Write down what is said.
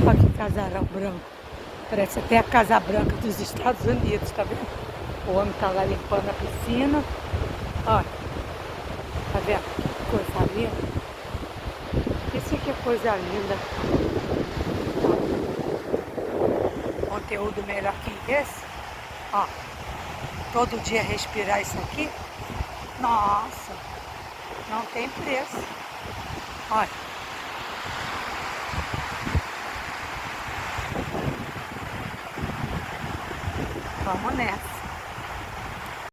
Olha que casarão branco. Parece até a Casa Branca dos Estados Unidos, tá vendo? O homem tá lá limpando a piscina. Olha, tá vendo? Que coisa linda. Isso aqui é coisa linda. Conteúdo melhor que esse. Ó, todo dia respirar isso aqui. Nossa, não tem preço. Olha. Vamos nessa.